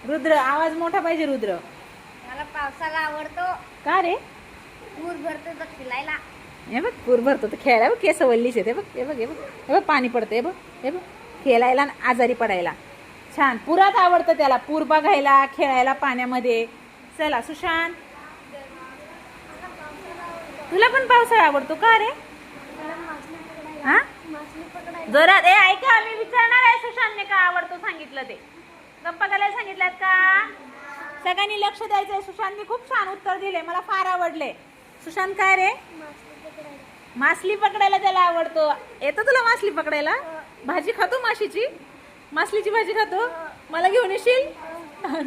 रुद्र आवाज मोठा पाहिजे रुद्र. मला पावसाला आवडतो. का रे? पूर भरतो तर फिरायला. हे बघ पूर भरतो तर खेळायला बघ केस वल्लीचे ते बघ हे बघ हे बघ हे बघ पाणी पडतं हे बघ हे बघ खेळायला आणि आजारी पडायला. छान पुरात आवडतं त्याला पूर बघायला खेळायला पाण्यामध्ये. चला सुशांत तुला पण पावसाळा आवडतो का रे? हा जोरात ए ऐका मी विचारणार आहे सुशांतने का आवडतो सांगितलं ते. गप्पा करायला सांगितल्यात का? सगळ्यांनी लक्ष द्यायचंय. सुशांतने खूप छान उत्तर दिले मला फार आवडले. सुशांत काय रे? मासली पकडायला त्याला आवडतो. येतं तुला मासली पकडायला? भाजी खातो माशीची? मासलीची भाजी खातो? मला घेऊन येशील?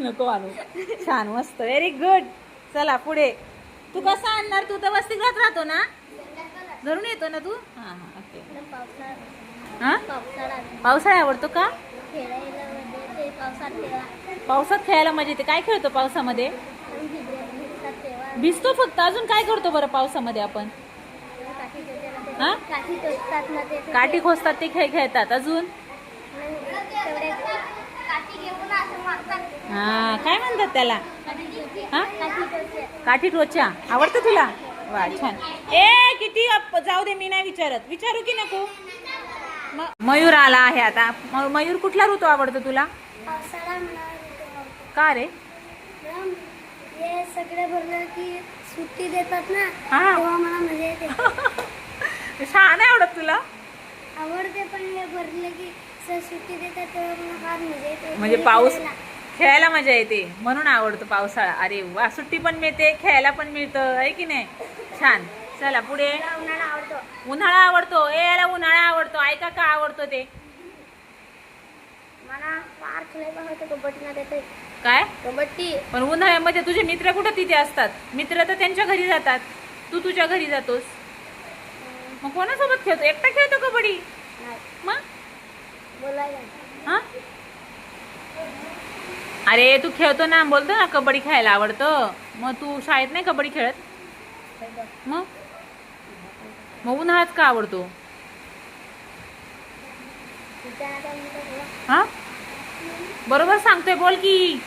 नको आणू. छान मस्त व्हेरी गुड. चला पुढे. तू कसं आणणार? तू तर वसतिगृहात राहतो ना? घरून येतो ना तू? हा हा ओके. हा पावसाळा आवडतो का? पावसात खेळायला मजा येते. काय खेळतो पावसामध्ये? भिजतो फक्त. अजून काय करतो बरं पावसामध्ये आपण? हा काठी खोसतात ते खेळ खेळतात. अजून हा काय म्हणतात त्याला? हा काठी टोचा आवडतं तुला? वा छान. ए किती जाऊ दे मी नाही विचारत. विचारू की नको? मयूर आला आहे आता. मयूर कुठला ऋतू आवडतो तुला? का रे? हे सगळे भरलं की सुट्टी देतात ना हा. तेव्हा मला मजा येते. छान आहे आवडत तुला? आवडते पण हे भरले की सुट्टी देतात तेव्हा मला फार मजा येते. म्हणजे पाऊस खेळायला मजा येते म्हणून आवडतो पावसाळा. अरे वा सुट्टी पण मिळते खेळायला पण मिळतं आहे की नाही? छान. चला पुढे. उन्हाळा आवडतो. उन्हाळा आवडतो. ए याला उन्हाळा आवडतो. ऐका का आवडतो ते? मला फार खेळायला आवडतं. कबड्डी ना देते. काय? कबड्डी. पण उन्हाळ्यामध्ये तुझे मित्र कुठे तिथे असतात? मित्र तर त्यांच्या घरी जातात. तू तुझ्या घरी जातोस. मग कोणासोबत खेळतो? एकटा खेळतो कबड्डी? नाही मग बोलायला. हा अरे तू खेळतो ना बोलतो ना कबड्डी खेळायला आवडतं. मग तू शाळेत नाही कबड्डी खेळत? मग मग उन्हाळ्यात का आवडतो? हा बरोबर सांगतोय बोल की.